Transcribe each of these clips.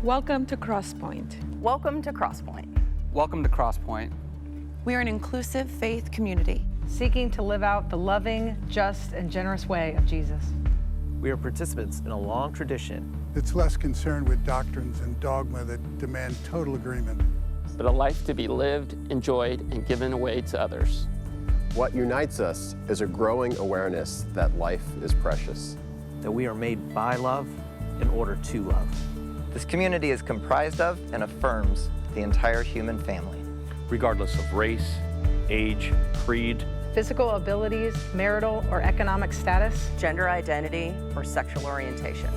Welcome to Crosspointe. Welcome to Crosspointe. Welcome to Crosspointe. We are an inclusive faith community seeking to live out the loving, just, and generous way of Jesus. We are participants in a long tradition that's less concerned with doctrines and dogma that demand total agreement, but a life to be lived, enjoyed, and given away to others. What unites us is a growing awareness that life is precious. That we are made by love in order to love. This community is comprised of and affirms the entire human family. Regardless of race, age, creed, physical abilities, marital or economic status, gender identity, or sexual orientation.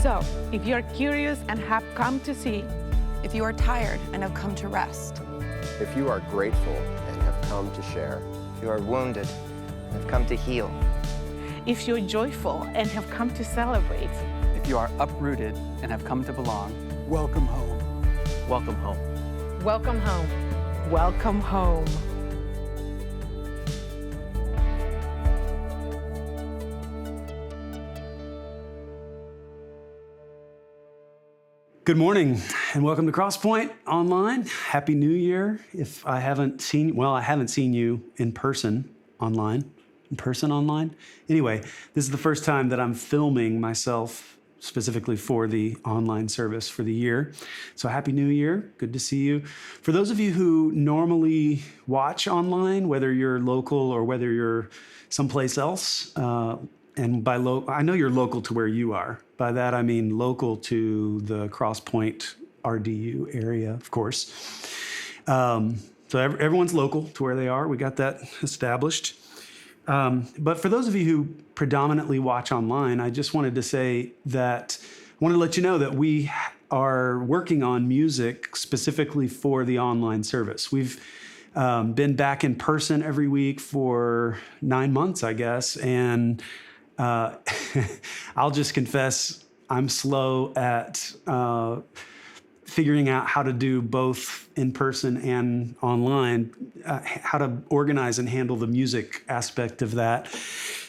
So, if you're curious and have come to see, if you are tired and have come to rest, if you are grateful and have come to share, if you are wounded and have come to heal, if you're joyful and have come to celebrate, if you are uprooted and have come to belong, welcome home. Welcome home. Welcome home. Welcome home. Good morning and welcome to Crosspointe Online. Happy New Year. If I haven't seen you in person online. Anyway, this is the first time that I'm filming myself specifically for the online service for the year. So happy New Year. Good to see you. For those of you who normally watch online, whether you're local or whether you're someplace else, and by I know you're local to where you are. By that, I mean local to the Crosspointe RDU area, of course. So everyone's local to where they are. We got that established. But for those of you who predominantly watch online, I just wanted to say that I want to let you know that we are working on music specifically for the online service. We've been back in person every week for 9 months, I guess, and I'll just confess I'm slow at figuring out how to do both in person and online, how to organize and handle the music aspect of that.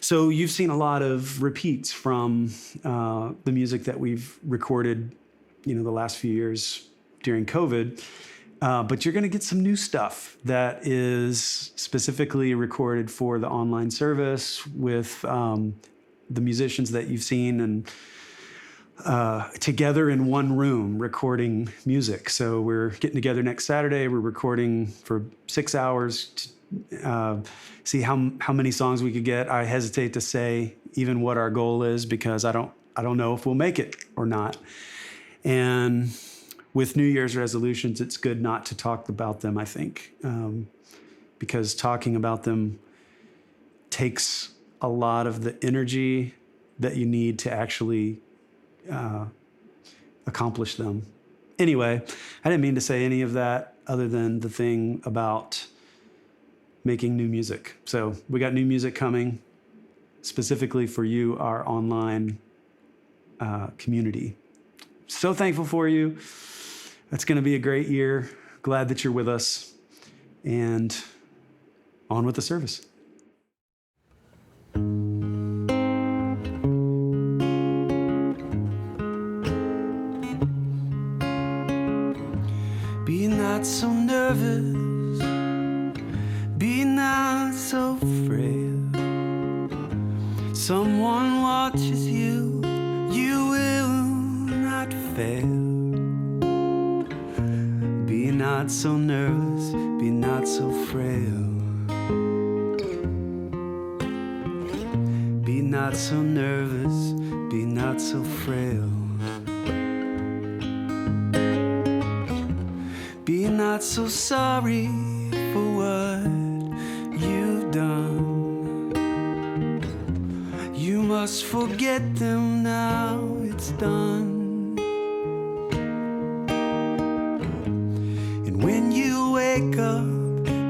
So you've seen a lot of repeats from the music that we've recorded, the last few years during COVID. But you're going to get some new stuff that is specifically recorded for the online service with the musicians that you've seen and together in one room recording music. So we're getting together next Saturday. We're recording for 6 hours to see how many songs we could get. I hesitate to say even what our goal is because I don't know if we'll make it or not. And with New Year's resolutions, it's good not to talk about them, I think, because talking about them takes a lot of the energy that you need to actually accomplish them. Anyway, I didn't mean to say any of that other than the thing about making new music. So we got new music coming specifically for you, our online community. So thankful for you. It's going to be a great year. Glad that you're with us. And on with the service. Be not so nervous, be not so frail. Someone watches you, you will not fail. Be not so nervous, be not so frail. Be not so nervous, be not so frail. Be not so sorry for what you've done. You must forget them now, it's done. And when you wake up,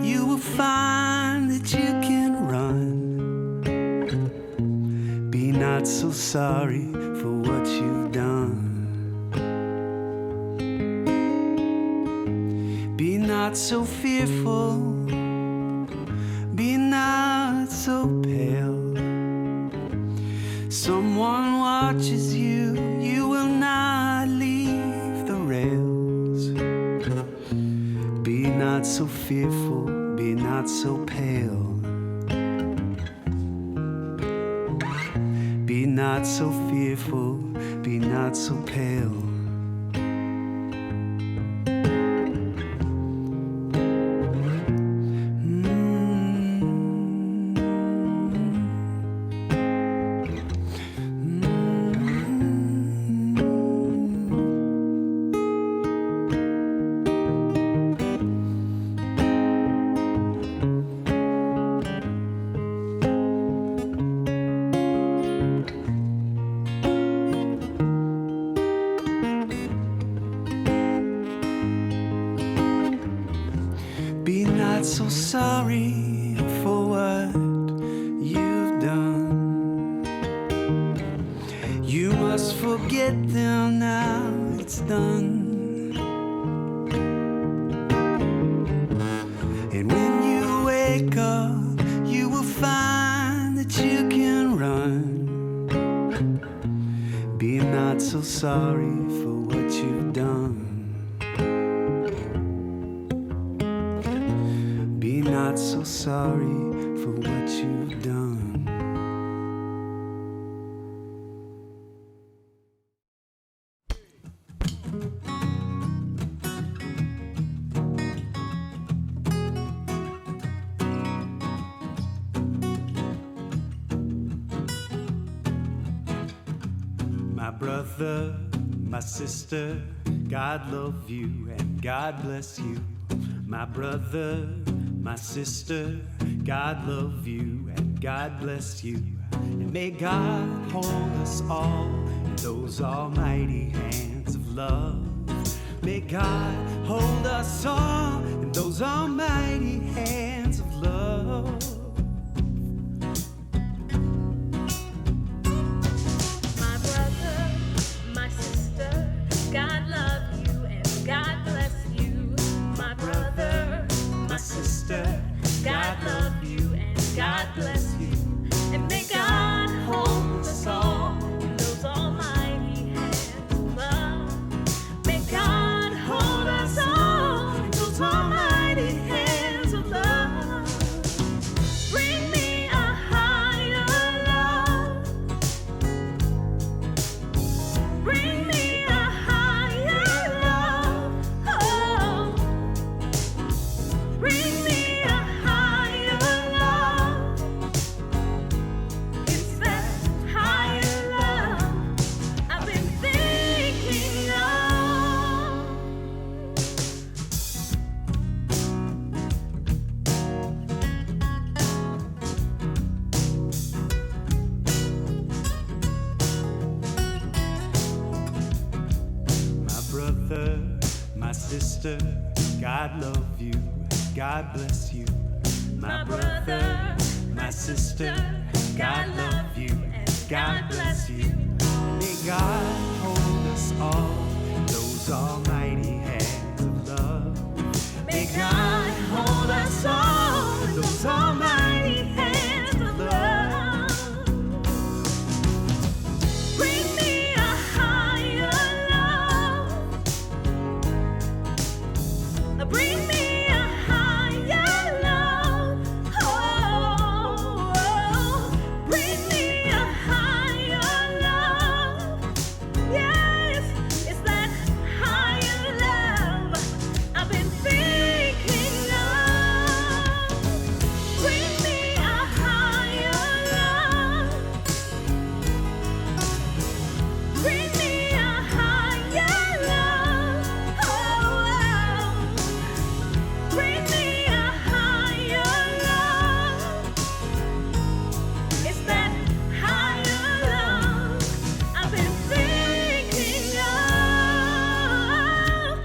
you will find that you can run. Be not so sorry for what you've done. Be not so fearful, be not so pale. Someone watches you, you will not leave not so fearful, be not so pale. Be not so fearful, be not so pale. Be not so sorry for what you've done. You must forget them now, it's done. And when you wake up, you will find that you can run. Be not so sorry for what you've done. Be not so sorry for what you've done. My brother, my sister, God love you and God bless you. My brother, my sister, God love you and God bless you. And may God hold us all in those almighty hands of love. May God hold us all in those almighty hands of love. My brother, my sister, God love you and God bless you. My brother, my sister, God love you and God bless you. And may God hold us all in those almighty hands of love. May God hold us all in those almighty hands of love. Bring me a higher love. Bring me a higher love. Oh, bring me a higher love. It's that higher love I've been thinking of. My brother, my sister, God love you, God bless you. My brother, my sister, God love you and God bless you. May God hold us all in those almighty hands of love. May God hold us all in those almighty hands of love. Bring me a higher love. Bring me a higher love. Oh, bring me a higher love. Yes, it's that higher love I've been thinking of. Bring me a higher love. Bring me a higher love. Oh, bring me a higher love. It's that higher love I've been thinking of.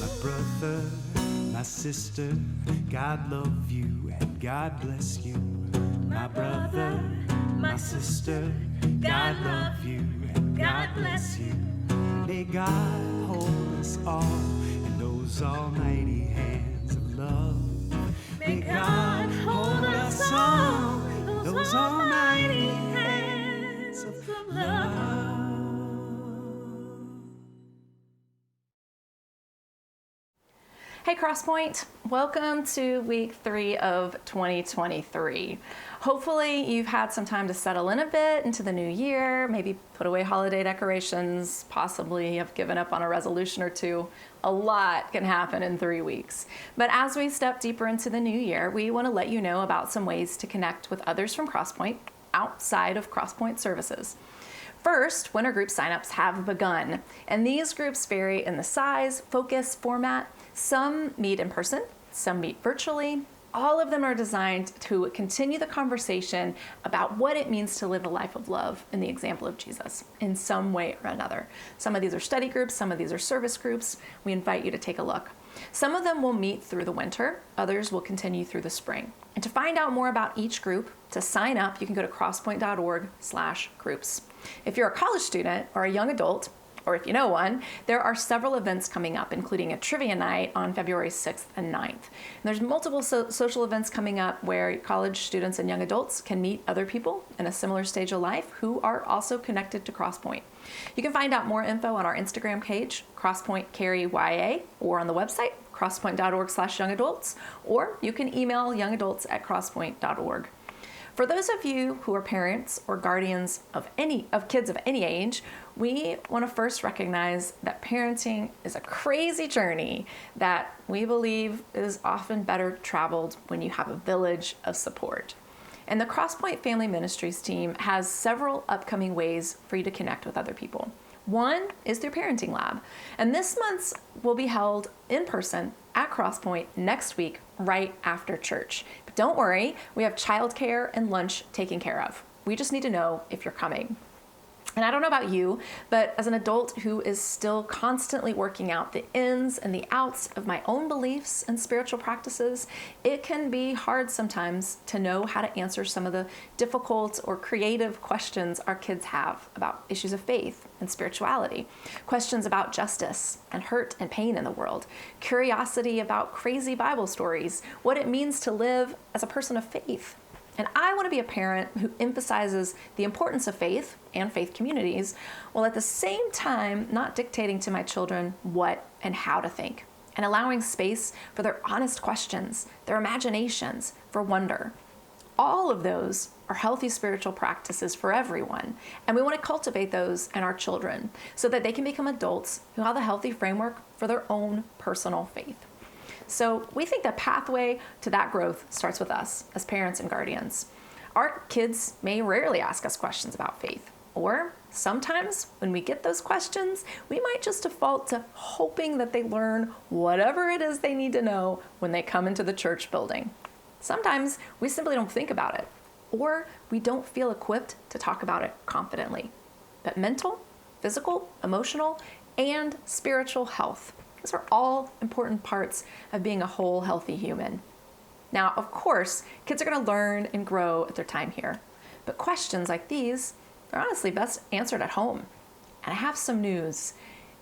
My brother, my sister, God love you and God bless you. My brother, my sister, God love you and God bless you. May God hold us all in those almighty hands of love. May God hold us all in those almighty hands of love. Hey Crosspointe, welcome to week 3 of 2023. Hopefully you've had some time to settle in a bit into the new year, maybe put away holiday decorations, possibly have given up on a resolution or two. A lot can happen in 3 weeks. But as we step deeper into the new year, we want to let you know about some ways to connect with others from Crosspointe outside of Crosspointe services. First, winter group signups have begun, and these groups vary in the size, focus, format. Some meet in person, some meet virtually. All of them are designed to continue the conversation about what it means to live a life of love in the example of Jesus in some way or another. Some of these are study groups, some of these are service groups. We invite you to take a look. Some of them will meet through the winter, others will continue through the spring. And to find out more about each group, to sign up, you can go to crosspointe.org/groups. If you're a college student or a young adult, or if you know one, there are several events coming up, including a trivia night on February 6th and 9th. And there's multiple social events coming up where college students and young adults can meet other people in a similar stage of life who are also connected to Crosspointe. You can find out more info on our Instagram page, Crosspointe Cary YA, or on the website, crosspointe.org/youngadults, or you can email youngadults@crosspointe.org. For those of you who are parents or guardians of kids of any age, we want to first recognize that parenting is a crazy journey that we believe is often better traveled when you have a village of support. And the Crosspointe Family Ministries team has several upcoming ways for you to connect with other people. One is through Parenting Lab, and this month's will be held in person at Crosspointe next week, right after church. But don't worry, we have childcare and lunch taken care of. We just need to know if you're coming. And I don't know about you, but as an adult who is still constantly working out the ins and the outs of my own beliefs and spiritual practices, it can be hard sometimes to know how to answer some of the difficult or creative questions our kids have about issues of faith and spirituality, questions about justice and hurt and pain in the world, curiosity about crazy Bible stories, what it means to live as a person of faith. And I want to be a parent who emphasizes the importance of faith and faith communities, while at the same time not dictating to my children what and how to think, and allowing space for their honest questions, their imaginations, for wonder. All of those are healthy spiritual practices for everyone, and we want to cultivate those in our children so that they can become adults who have a healthy framework for their own personal faith. So we think the pathway to that growth starts with us as parents and guardians. Our kids may rarely ask us questions about faith, or sometimes when we get those questions, we might just default to hoping that they learn whatever it is they need to know when they come into the church building. Sometimes we simply don't think about it, or we don't feel equipped to talk about it confidently. But mental, physical, emotional, and spiritual health, these are all important parts of being a whole, healthy human. Now, of course, kids are going to learn and grow at their time here. But questions like these are honestly best answered at home. And I have some news.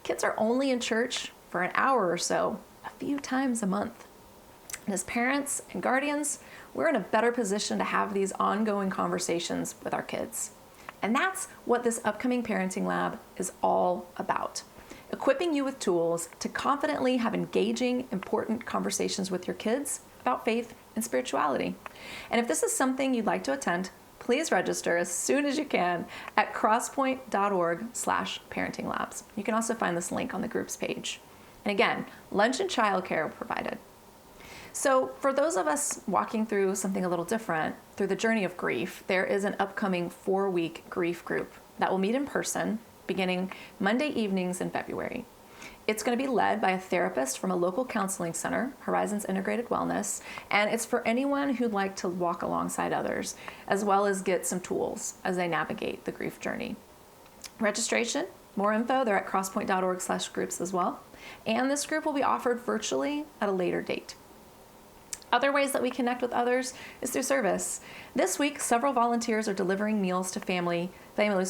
Kids are only in church for an hour or so, a few times a month. And as parents and guardians, we're in a better position to have these ongoing conversations with our kids. And that's what this upcoming Parenting Lab is all about. Equipping you with tools to confidently have engaging, important conversations with your kids about faith and spirituality. And if this is something you'd like to attend, please register as soon as you can at crosspointe.org/parenting labs. You can also find this link on the groups page. And again, lunch and childcare are provided. So for those of us walking through something a little different, through the journey of grief, there is an upcoming 4-week grief group that will meet in person beginning Monday evenings in February. It's going to be led by a therapist from a local counseling center, Horizons Integrated Wellness, and it's for anyone who'd like to walk alongside others, as well as get some tools as they navigate the grief journey. Registration, more info, they're at crosspointe.org/groups as well, and this group will be offered virtually at a later date. Other ways that we connect with others is through service. This week, several volunteers are delivering meals to families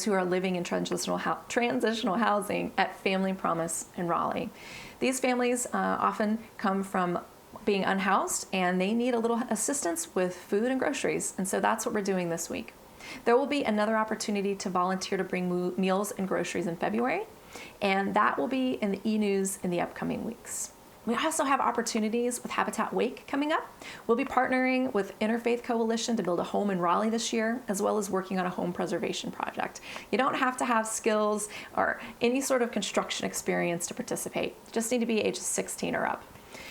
who are living in transitional housing at Family Promise in Raleigh. These families often come from being unhoused and they need a little assistance with food and groceries, and so that's what we're doing this week. There will be another opportunity to volunteer to bring meals and groceries in February, and that will be in the e-news in the upcoming weeks. We also have opportunities with Habitat Wake coming up. We'll be partnering with Interfaith Coalition to build a home in Raleigh this year, as well as working on a home preservation project. You don't have to have skills or any sort of construction experience to participate. You just need to be ages 16 or up.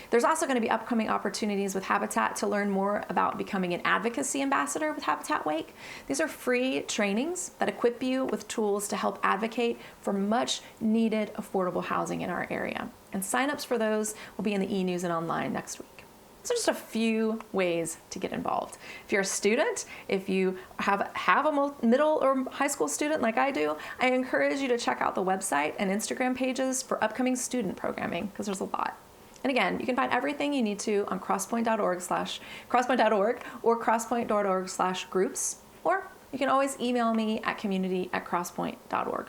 There's also going to be upcoming opportunities with Habitat to learn more about becoming an advocacy ambassador with Habitat Wake. These are free trainings that equip you with tools to help advocate for much needed affordable housing in our area. And signups for those will be in the e-news and online next week. So just a few ways to get involved. If you're a student, if you have a middle or high school student like I do, I encourage you to check out the website and Instagram pages for upcoming student programming, because there's a lot. And again, you can find everything you need to on crosspoint.org or crosspoint.org/groups, or you can always email me at community@crosspoint.org.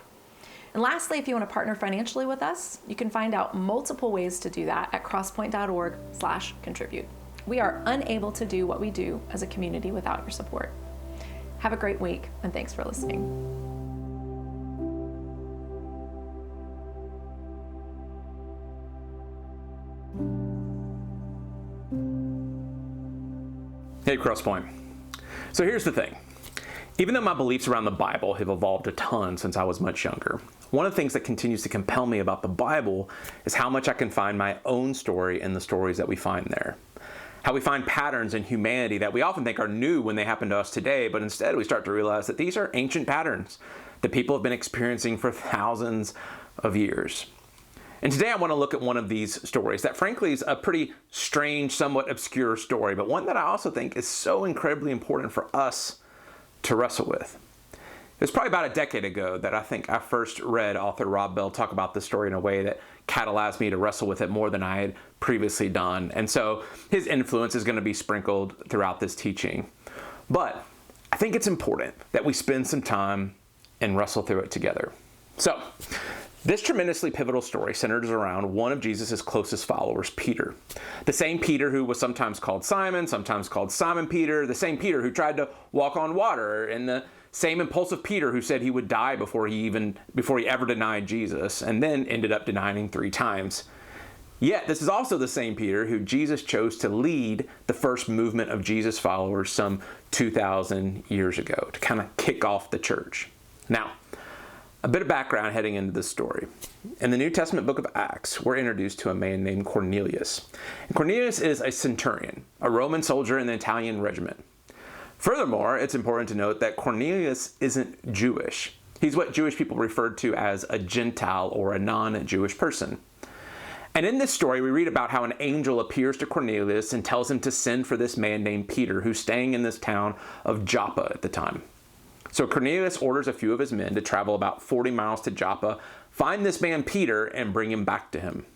And lastly, if you want to partner financially with us, you can find out multiple ways to do that at crosspoint.org/contribute. We are unable to do what we do as a community without your support. Have a great week, and thanks for listening. Hey, Crosspointe. So here's the thing. Even though my beliefs around the Bible have evolved a ton since I was much younger, one of the things that continues to compel me about the Bible is how much I can find my own story in the stories that we find there. How we find patterns in humanity that we often think are new when they happen to us today, but instead we start to realize that these are ancient patterns that people have been experiencing for thousands of years. And today I want to look at one of these stories that frankly is a pretty strange, somewhat obscure story, but one that I also think is so incredibly important for us to wrestle with. It was probably about a decade ago that I think I first read author Rob Bell talk about this story in a way that catalyzed me to wrestle with it more than I had previously done. And so his influence is going to be sprinkled throughout this teaching. But I think it's important that we spend some time and wrestle through it together. So, this tremendously pivotal story centers around one of Jesus' closest followers, Peter. The same Peter who was sometimes called Simon, sometimes called Simon Peter, the same Peter who tried to walk on water, and the same impulsive Peter who said he would die before he ever denied Jesus, and then ended up denying him 3 times. Yet, this is also the same Peter who Jesus chose to lead the first movement of Jesus followers some 2,000 years ago to kind of kick off the church. Now, a bit of background heading into this story. In the New Testament book of Acts, we're introduced to a man named Cornelius. And Cornelius is a centurion, a Roman soldier in the Italian regiment. Furthermore, it's important to note that Cornelius isn't Jewish. He's what Jewish people referred to as a Gentile or a non-Jewish person. And in this story, we read about how an angel appears to Cornelius and tells him to send for this man named Peter, who's staying in this town of Joppa at the time. So Cornelius orders a few of his men to travel about 40 miles to Joppa, find this man Peter, and bring him back to him.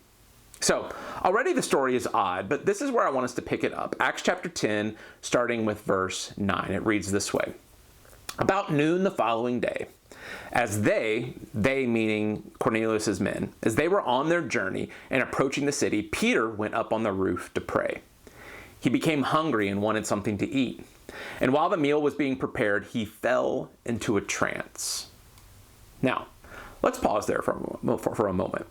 So already the story is odd, but this is where I want us to pick it up. Acts chapter 10, starting with verse 9. It reads this way. About noon the following day, as they meaning Cornelius' men, as they were on their journey and approaching the city, Peter went up on the roof to pray. He became hungry and wanted something to eat. And while the meal was being prepared, he fell into a trance. Now, let's pause there for a moment.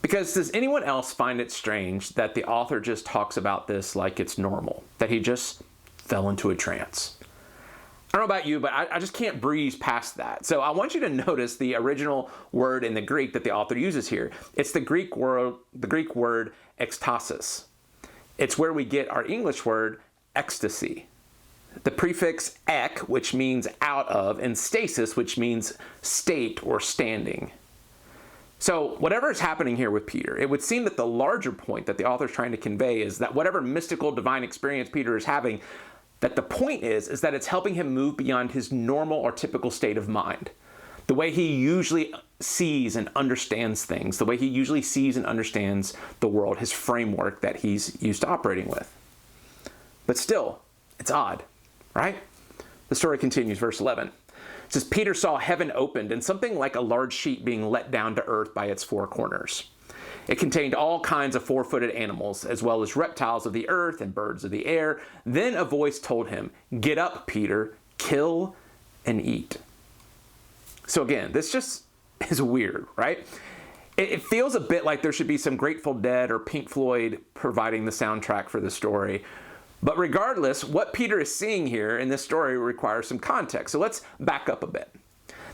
Because does anyone else find it strange that the author just talks about this like it's normal? That he just fell into a trance? I don't know about you, but I just can't breeze past that. So I want you to notice the original word in the Greek that the author uses here. It's the Greek word ekstasis. It's where we get our English word ecstasy. The prefix ek, which means out of, and stasis, which means state or standing. So whatever is happening here with Peter, it would seem that the larger point that the author is trying to convey is that whatever mystical divine experience Peter is having, that the point is that it's helping him move beyond his normal or typical state of mind. The way he usually sees and understands things, the way he usually sees and understands the world, his framework that he's used to operating with. But still, it's odd, right? The story continues, verse 11. It says, Peter saw heaven opened and something like a large sheet being let down to earth by its 4 corners. It contained all kinds of 4-footed animals, as well as reptiles of the earth and birds of the air. Then a voice told him, "Get up, Peter, kill and eat." So again, this just is weird, right? It feels a bit like there should be some Grateful Dead or Pink Floyd providing the soundtrack for the story. But regardless, what Peter is seeing here in this story requires some context. So let's back up a bit.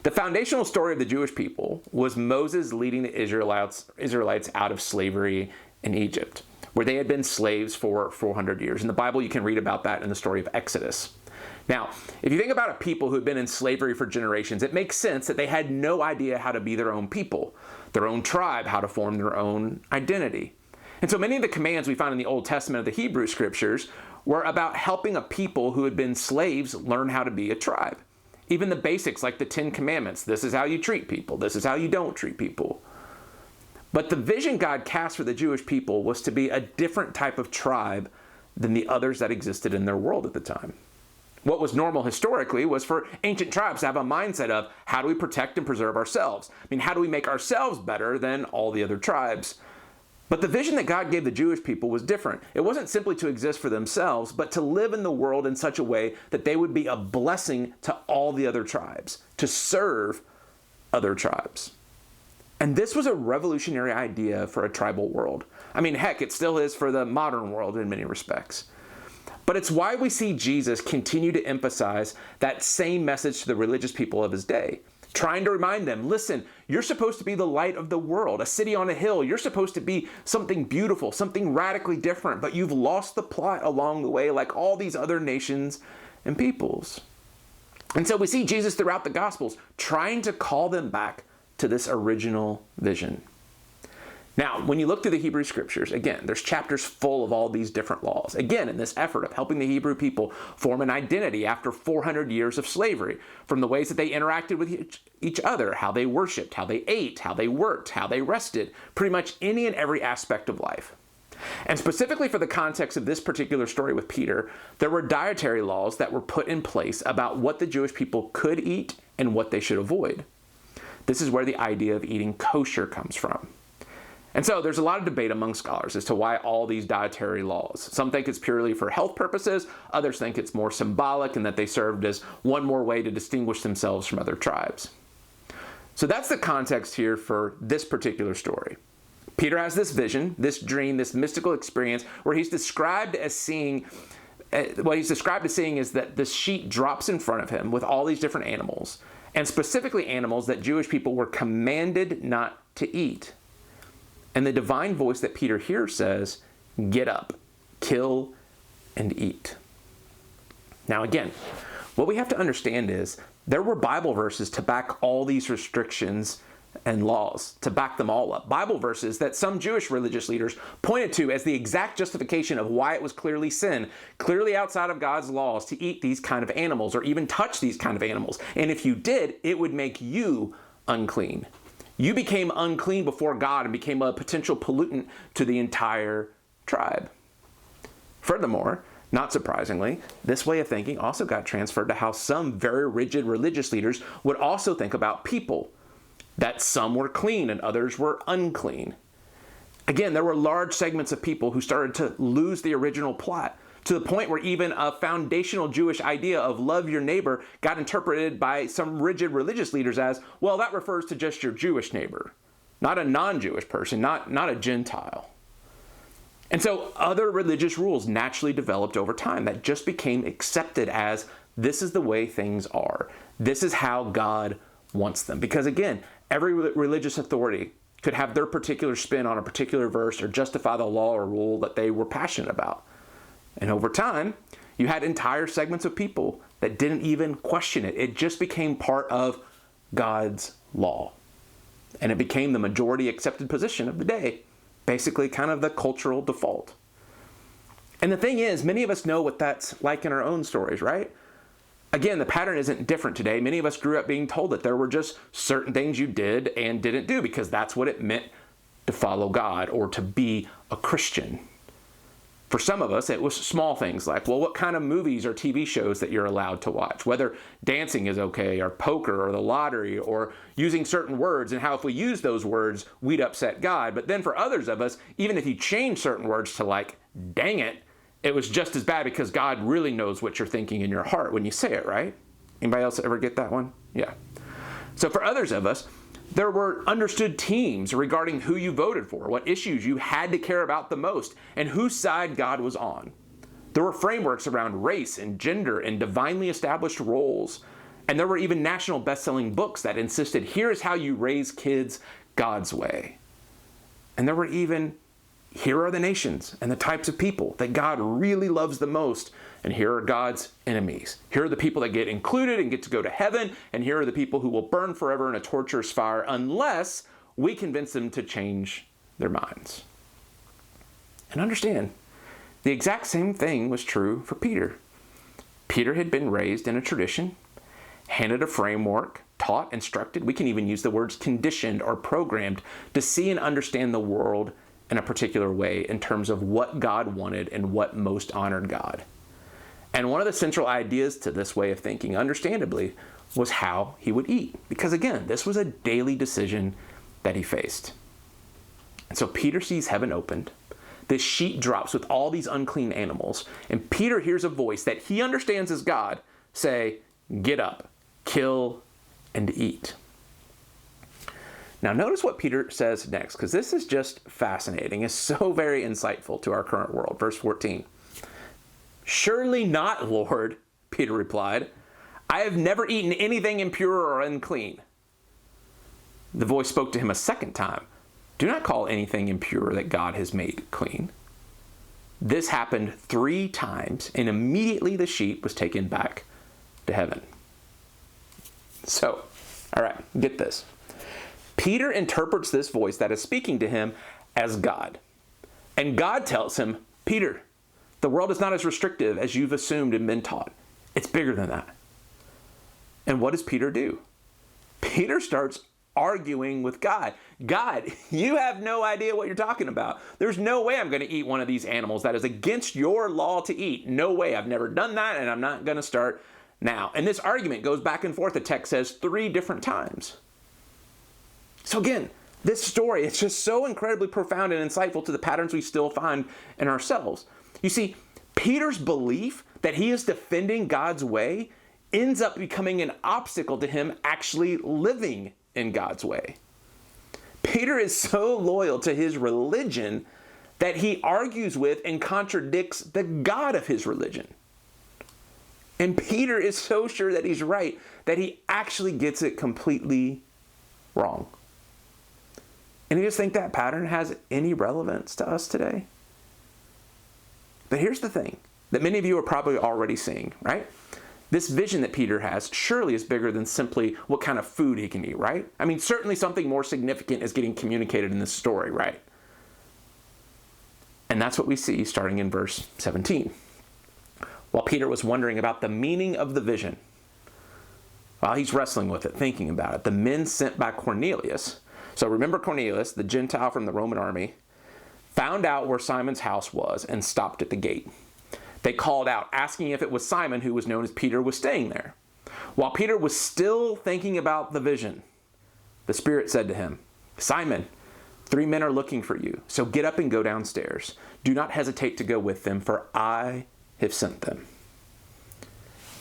The foundational story of the Jewish people was Moses leading the Israelites out of slavery in Egypt, where they had been slaves for 400 years. In the Bible, you can read about that in the story of Exodus. Now, if you think about a people who had been in slavery for generations, it makes sense that they had no idea how to be their own people, their own tribe, how to form their own identity. And so many of the commands we find in the Old Testament of the Hebrew Scriptures were about helping a people who had been slaves learn how to be a tribe. Even the basics like the 10 Commandments, this is how you treat people, this is how you don't treat people. But the vision God cast for the Jewish people was to be a different type of tribe than the others that existed in their world at the time. What was normal historically was for ancient tribes to have a mindset of how do we protect and preserve ourselves? I mean, how do we make ourselves better than all the other tribes? But the vision that God gave the Jewish people was different. It wasn't simply to exist for themselves, but to live in the world in such a way that they would be a blessing to all the other tribes, to serve other tribes. And this was a revolutionary idea for a tribal world. I mean, heck, it still is for the modern world in many respects. But it's why we see Jesus continue to emphasize that same message to the religious people of his day, trying to remind them, listen, you're supposed to be the light of the world, a city on a hill. You're supposed to be something beautiful, something radically different, but you've lost the plot along the way like all these other nations and peoples. And so we see Jesus throughout the Gospels trying to call them back to this original vision. Now, when you look through the Hebrew Scriptures, again, there's chapters full of all these different laws. Again, in this effort of helping the Hebrew people form an identity after 400 years of slavery, from the ways that they interacted with each other, how they worshiped, how they ate, how they worked, how they rested, pretty much any and every aspect of life. And specifically for the context of this particular story with Peter, there were dietary laws that were put in place about what the Jewish people could eat and what they should avoid. This is where the idea of eating kosher comes from. And so there's a lot of debate among scholars as to why all these dietary laws. Some think it's purely for health purposes, others think it's more symbolic and that they served as one more way to distinguish themselves from other tribes. So that's the context here for this particular story. Peter has this vision, this dream, this mystical experience where he's described as seeing, what he's described as seeing is that this sheet drops in front of him with all these different animals, and specifically animals that Jewish people were commanded not to eat. And the divine voice that Peter hears says, get up, kill, and eat. Now again, what we have to understand is there were Bible verses to back all these restrictions and laws, to back them all up. Bible verses that some Jewish religious leaders pointed to as the exact justification of why it was clearly sin, clearly outside of God's laws to eat these kind of animals or even touch these kind of animals. And if you did, it would make you unclean. You became unclean before God and became a potential pollutant to the entire tribe. Furthermore, not surprisingly, this way of thinking also got transferred to how some very rigid religious leaders would also think about people, that some were clean and others were unclean. Again, there were large segments of people who started to lose the original plot, to the point where even a foundational Jewish idea of love your neighbor got interpreted by some rigid religious leaders as, well, that refers to just your Jewish neighbor, not a non-Jewish person, not a Gentile. And so other religious rules naturally developed over time that just became accepted as this is the way things are. This is how God wants them. Because again, every religious authority could have their particular spin on a particular verse or justify the law or rule that they were passionate about. And over time, you had entire segments of people that didn't even question it. It just became part of God's law. And it became the majority accepted position of the day, basically kind of the cultural default. And the thing is, many of us know what that's like in our own stories, right? Again, the pattern isn't different today. Many of us grew up being told that there were just certain things you did and didn't do because that's what it meant to follow God or to be a Christian. For some of us, it was small things like, well, what kind of movies or TV shows that you're allowed to watch, whether dancing is okay, or poker, or the lottery, or using certain words, and how if we use those words, we'd upset God. But then for others of us, even if you change certain words to like, dang it, it was just as bad because God really knows what you're thinking in your heart when you say it, right? Anybody else ever get that one? Yeah. So for others of us, There were understood teams regarding who you voted for, what issues you had to care about the most, and whose side God was on. There were frameworks around race and gender and divinely established roles. And there were even national best-selling books that insisted, here's how you raise kids God's way. And there were even, here are the nations and the types of people that God really loves the most, and here are God's enemies. Here are the people that get included and get to go to heaven, and here are the people who will burn forever in a torturous fire unless we convince them to change their minds. And understand, the exact same thing was true for Peter. Peter had been raised in a tradition, handed a framework, taught, instructed, we can even use the words conditioned or programmed to see and understand the world in a particular way in terms of what God wanted and what most honored God. And one of the central ideas to this way of thinking, understandably, was how he would eat. Because again, this was a daily decision that he faced. And so Peter sees heaven opened. This sheet drops with all these unclean animals. And Peter hears a voice that he understands as God say, get up, kill, and eat. Now notice what Peter says next, because this is just fascinating. It's so very insightful to our current world. Verse 14. Surely not, Lord, Peter replied. I have never eaten anything impure or unclean. The voice spoke to him a second time. Do not call anything impure that God has made clean. This happened 3 times, and immediately the sheep was taken back to heaven. So, all right, get this. Peter interprets this voice that is speaking to him as God. And God tells him, Peter, the world is not as restrictive as you've assumed and been taught. It's bigger than that. And what does Peter do? Peter starts arguing with God. God, you have no idea what you're talking about. There's no way I'm going to eat one of these animals. That is against your law to eat. No way. I've never done that, and I'm not going to start now. And this argument goes back and forth, the text says, 3 different times. So again, this story, it's just so incredibly profound and insightful to the patterns we still find in ourselves. You see, Peter's belief that he is defending God's way ends up becoming an obstacle to him actually living in God's way. Peter is so loyal to his religion that he argues with and contradicts the God of his religion. And Peter is so sure that he's right that he actually gets it completely wrong. And you just think that pattern has any relevance to us today? But here's the thing that many of you are probably already seeing, right? This vision that Peter has surely is bigger than simply what kind of food he can eat, right? I mean, certainly something more significant is getting communicated in this story, right? And that's what we see starting in verse 17. While Peter was wondering about the meaning of the vision, while he's wrestling with it, thinking about it, the men sent by Cornelius, so remember Cornelius, the Gentile from the Roman army, found out where Simon's house was and stopped at the gate. They called out, asking if it was Simon, who was known as Peter, was staying there. While Peter was still thinking about the vision, the Spirit said to him, Simon, 3 men are looking for you, so get up and go downstairs. Do not hesitate to go with them, for I have sent them.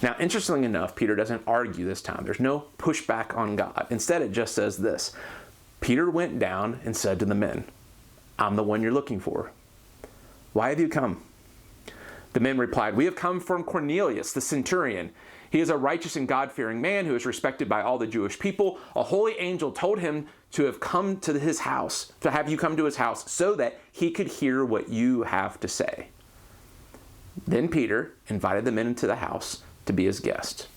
Now, interestingly enough, Peter doesn't argue this time. There's no pushback on God. Instead, it just says this. Peter went down and said to the men, I'm the one you're looking for. Why have you come? The men replied, we have come from Cornelius, the centurion. He is a righteous and God-fearing man who is respected by all the Jewish people. A holy angel told him to have come to his house, to have you come to his house, so that he could hear what you have to say. Then Peter invited the men into the house to be his guest.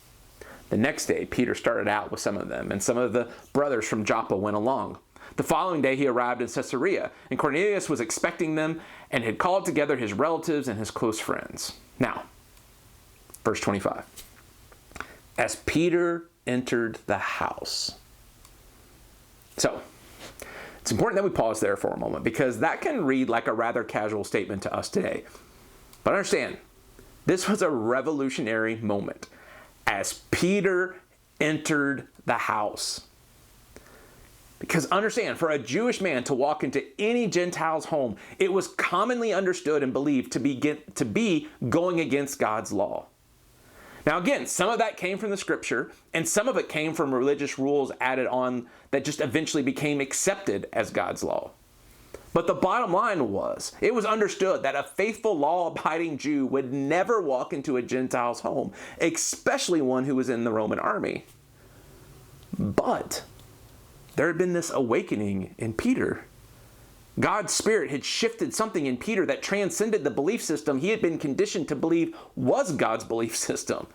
The next day, Peter started out with some of them, and some of the brothers from Joppa went along. The following day, he arrived in Caesarea, and Cornelius was expecting them and had called together his relatives and his close friends. Now, verse 25. As Peter entered the house. So, it's important that we pause there for a moment, because that can read like a rather casual statement to us today. But understand, this was a revolutionary moment. As Peter entered the house. Because understand, for a Jewish man to walk into any Gentile's home, it was commonly understood and believed to be going against God's law. Now again, some of that came from the scripture, and some of it came from religious rules added on that just eventually became accepted as God's law. But the bottom line was, it was understood that a faithful, law-abiding Jew would never walk into a Gentile's home, especially one who was in the Roman army. But there had been this awakening in Peter. God's Spirit had shifted something in Peter that transcended the belief system he had been conditioned to believe was God's belief system.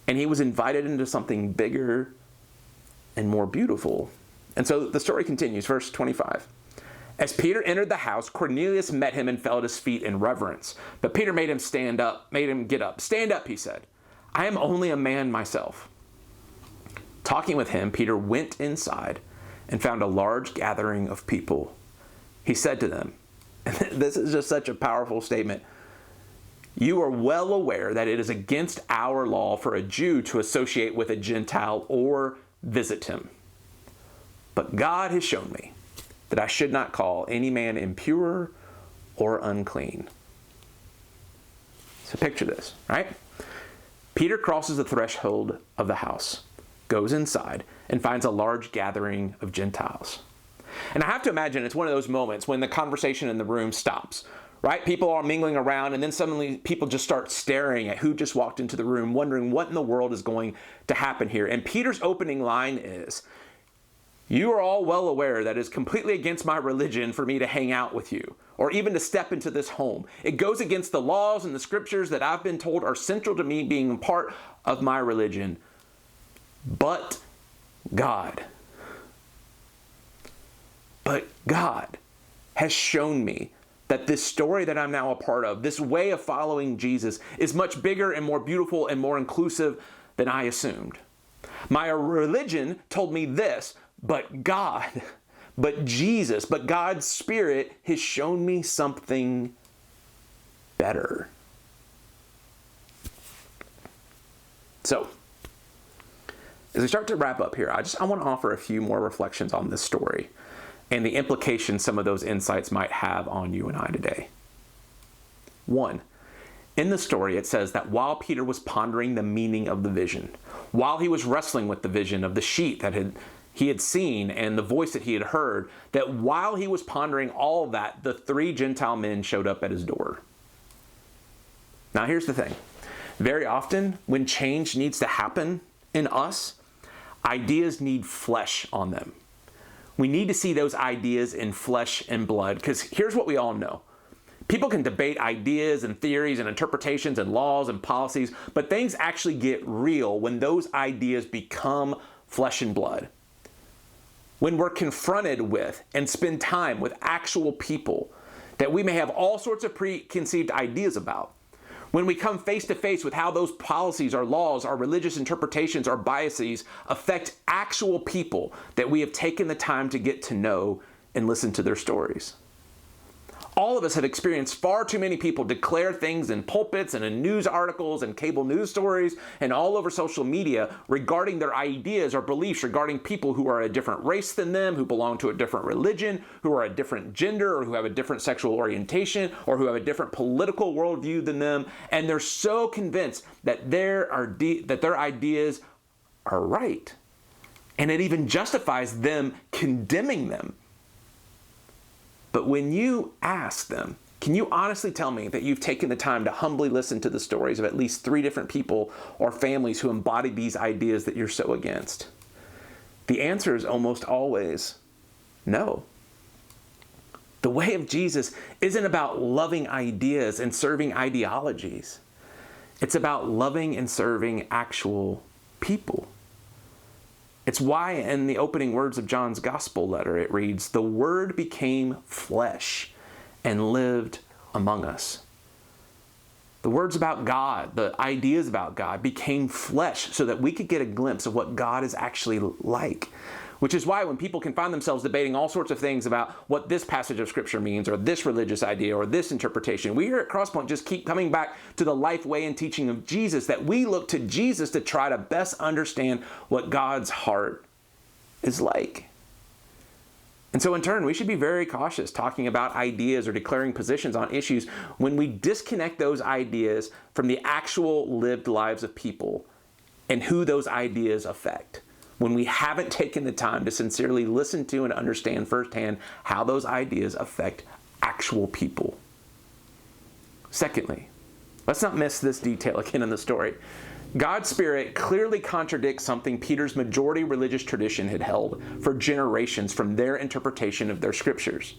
And he was invited into something bigger and more beautiful. And so the story continues, verse 25. As Peter entered the house, Cornelius met him and fell at his feet in reverence. But Peter made him get up. Stand up, he said. I am only a man myself. Talking with him, Peter went inside and found a large gathering of people. He said to them, and this is just such a powerful statement, you are well aware that it is against our law for a Jew to associate with a Gentile or visit him. But God has shown me that I should not call any man impure or unclean. So picture this, right? Peter crosses the threshold of the house, goes inside, and finds a large gathering of Gentiles. And I have to imagine it's one of those moments when the conversation in the room stops, right? People are mingling around, and then suddenly people just start staring at who just walked into the room, wondering what in the world is going to happen here. And Peter's opening line is, you are all well aware that it is completely against my religion for me to hang out with you, or even to step into this home. It goes against the laws and the scriptures that I've been told are central to me being part of my religion. But God has shown me that this story that I'm now a part of, this way of following Jesus, is much bigger and more beautiful and more inclusive than I assumed. My religion told me this, but God, but Jesus, but God's Spirit has shown me something better. So, as we start to wrap up here, I want to offer a few more reflections on this story and the implications some of those insights might have on you and I today. 1, in the story it says that while Peter was pondering the meaning of the vision, while he was wrestling with the vision of the sheet that he had seen and the voice that he had heard, that while he was pondering all of that, the 3 Gentile men showed up at his door. Now here's the thing. Very often when change needs to happen in us, ideas need flesh on them. We need to see those ideas in flesh and blood, because here's what we all know. People can debate ideas and theories and interpretations and laws and policies, but things actually get real when those ideas become flesh and blood. When we're confronted with and spend time with actual people that we may have all sorts of preconceived ideas about. When we come face to face with how those policies or laws or religious interpretations or biases affect actual people that we have taken the time to get to know and listen to their stories. All of us have experienced far too many people declare things in pulpits and in news articles and cable news stories and all over social media regarding their ideas or beliefs regarding people who are a different race than them, who belong to a different religion, who are a different gender, or who have a different sexual orientation, or who have a different political worldview than them. And they're so convinced that their ideas are right. And it even justifies them condemning them. But when you ask them, can you honestly tell me that you've taken the time to humbly listen to the stories of at least 3 different people or families who embody these ideas that you're so against? The answer is almost always no. The way of Jesus isn't about loving ideas and serving ideologies. It's about loving and serving actual people. It's why in the opening words of John's gospel letter, it reads, "The Word became flesh and lived among us." The words about God, the ideas about God became flesh so that we could get a glimpse of what God is actually like. Which is why when people can find themselves debating all sorts of things about what this passage of Scripture means, or this religious idea, or this interpretation, we here at Crosspointe just keep coming back to the life, way, and teaching of Jesus, that we look to Jesus to try to best understand what God's heart is like. And so in turn, we should be very cautious talking about ideas or declaring positions on issues when we disconnect those ideas from the actual lived lives of people and who those ideas affect. When we haven't taken the time to sincerely listen to and understand firsthand how those ideas affect actual people. Secondly, let's not miss this detail again in the story. God's Spirit clearly contradicts something Peter's majority religious tradition had held for generations from their interpretation of their scriptures.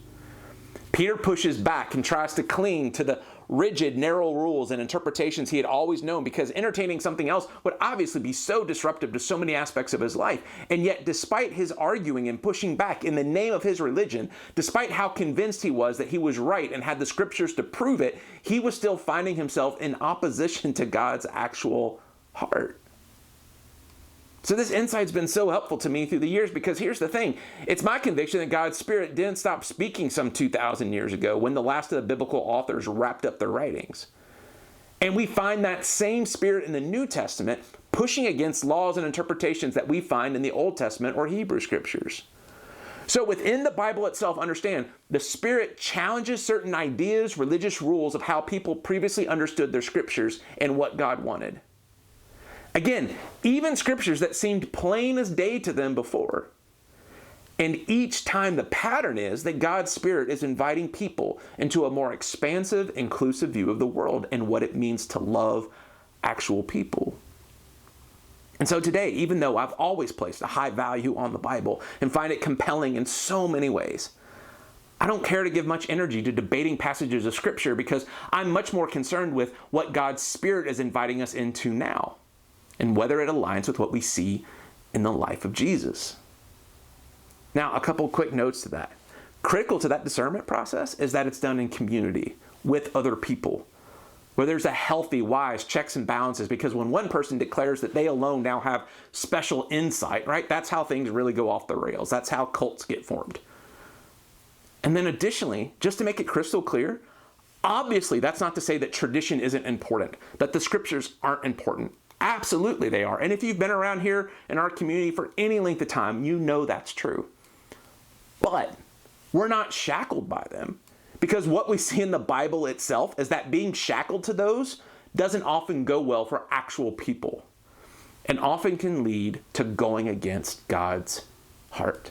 Peter pushes back and tries to cling to the rigid, narrow rules and interpretations he had always known because entertaining something else would obviously be so disruptive to so many aspects of his life. And yet, despite his arguing and pushing back in the name of his religion, despite how convinced he was that he was right and had the scriptures to prove it, he was still finding himself in opposition to God's actual heart. So this insight's been so helpful to me through the years because here's the thing. It's my conviction that God's Spirit didn't stop speaking some 2,000 years ago when the last of the biblical authors wrapped up their writings. And we find that same Spirit in the New Testament pushing against laws and interpretations that we find in the Old Testament or Hebrew scriptures. So within the Bible itself, understand, the Spirit challenges certain ideas, religious rules of how people previously understood their scriptures and what God wanted. Again, even scriptures that seemed plain as day to them before. And each time the pattern is that God's Spirit is inviting people into a more expansive, inclusive view of the world and what it means to love actual people. And so today, even though I've always placed a high value on the Bible and find it compelling in so many ways, I don't care to give much energy to debating passages of Scripture because I'm much more concerned with what God's Spirit is inviting us into now, and whether it aligns with what we see in the life of Jesus. Now, a couple quick notes to that. Critical to that discernment process is that it's done in community with other people, where there's a healthy, wise checks and balances, because when one person declares that they alone now have special insight, right, that's how things really go off the rails. That's how cults get formed. And then additionally, just to make it crystal clear, obviously that's not to say that tradition isn't important, that the scriptures aren't important. Absolutely they are. And if you've been around here in our community for any length of time, you know that's true. But we're not shackled by them, because what we see in the Bible itself is that being shackled to those doesn't often go well for actual people and often can lead to going against God's heart.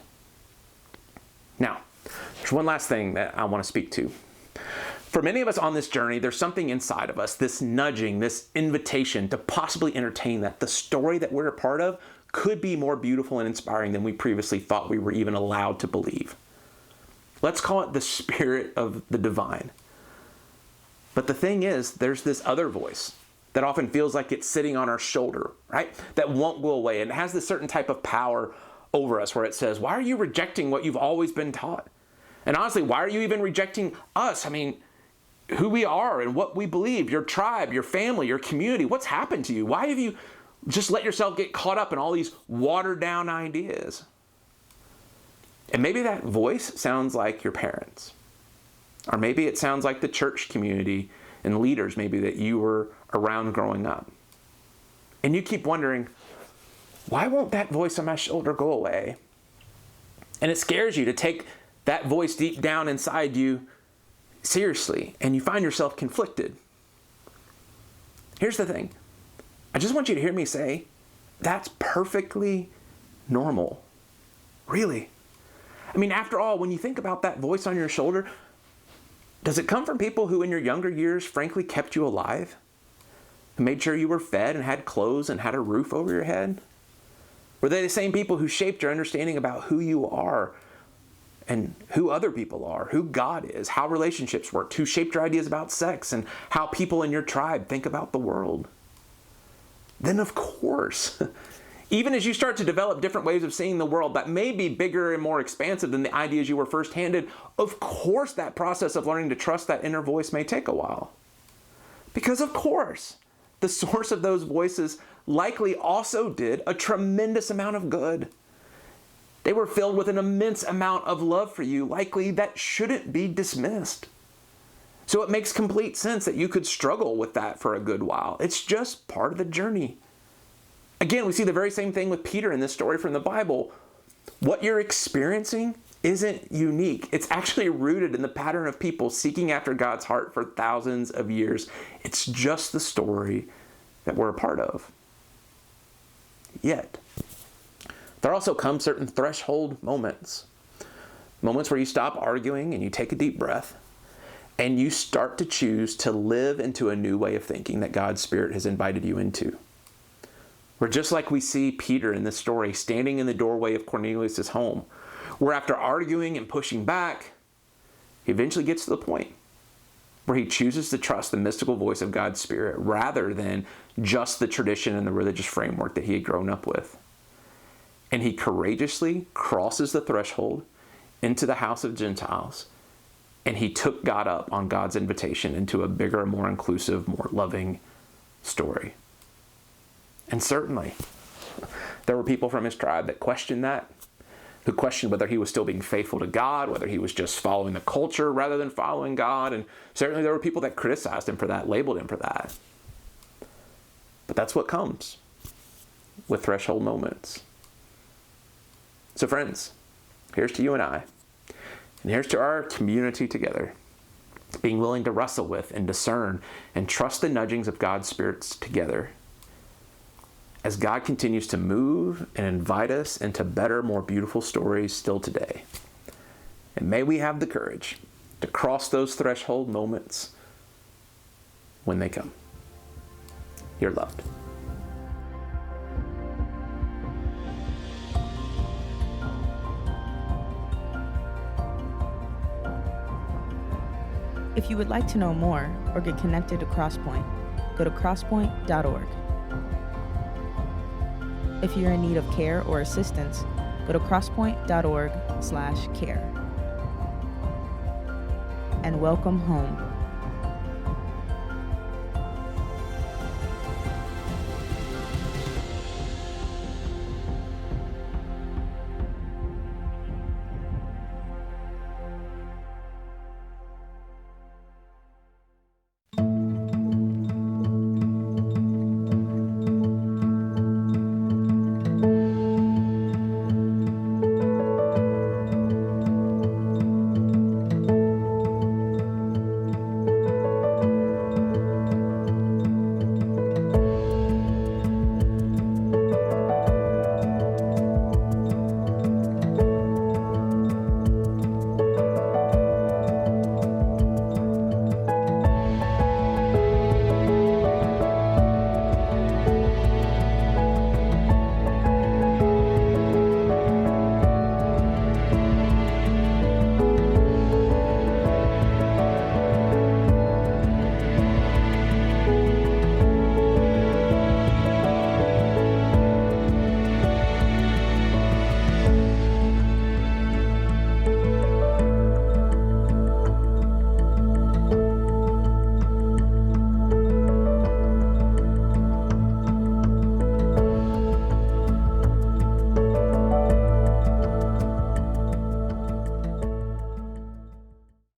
Now, there's one last thing that I want to speak to. For many of us on this journey, there's something inside of us, this nudging, this invitation to possibly entertain that the story that we're a part of could be more beautiful and inspiring than we previously thought we were even allowed to believe. Let's call it the spirit of the divine. But the thing is, there's this other voice that often feels like it's sitting on our shoulder, right? That won't go away and has this certain type of power over us where it says, why are you rejecting what you've always been taught? And honestly, why are you even rejecting us? I mean, who we are and what we believe, your tribe, your family, your community, what's happened to you? Why have you just let yourself get caught up in all these watered down ideas? And maybe that voice sounds like your parents. Or maybe it sounds like the church community and leaders maybe that you were around growing up. And you keep wondering, why won't that voice on my shoulder go away? And it scares you to take that voice deep down inside you seriously, and you find yourself conflicted. Here's the thing. I just want you to hear me say, that's perfectly normal. Really. I mean, after all, when you think about that voice on your shoulder, does it come from people who in your younger years, frankly, kept you alive? Who made sure you were fed and had clothes and had a roof over your head? Were they the same people who shaped your understanding about who you are and who other people are, who God is, how relationships work, who shaped your ideas about sex and how people in your tribe think about the world? Then of course, even as you start to develop different ways of seeing the world that may be bigger and more expansive than the ideas you were first handed, of course that process of learning to trust that inner voice may take a while. Because of course, the source of those voices likely also did a tremendous amount of good. They were filled with an immense amount of love for you, likely that shouldn't be dismissed. So it makes complete sense that you could struggle with that for a good while. It's just part of the journey. Again, we see the very same thing with Peter in this story from the Bible. What you're experiencing isn't unique. It's actually rooted in the pattern of people seeking after God's heart for thousands of years. It's just the story that we're a part of. Yet, there also come certain threshold moments. Moments where you stop arguing and you take a deep breath and you start to choose to live into a new way of thinking that God's Spirit has invited you into. Where just like we see Peter in this story standing in the doorway of Cornelius' home, where after arguing and pushing back, he eventually gets to the point where he chooses to trust the mystical voice of God's Spirit rather than just the tradition and the religious framework that he had grown up with. And he courageously crosses the threshold into the house of Gentiles, and he took God up on God's invitation into a bigger, more inclusive, more loving story. And certainly, there were people from his tribe that questioned that, who questioned whether he was still being faithful to God, whether he was just following the culture rather than following God. And certainly there were people that criticized him for that, labeled him for that. But that's what comes with threshold moments. So friends, here's to you and I, and here's to our community together, being willing to wrestle with and discern and trust the nudgings of God's spirits together as God continues to move and invite us into better, more beautiful stories still today. And may we have the courage to cross those threshold moments when they come. You're loved. If you would like to know more or get connected to Crosspointe, go to crosspointenc.org. If you're in need of care or assistance, go to crosspointe.org/care. And welcome home.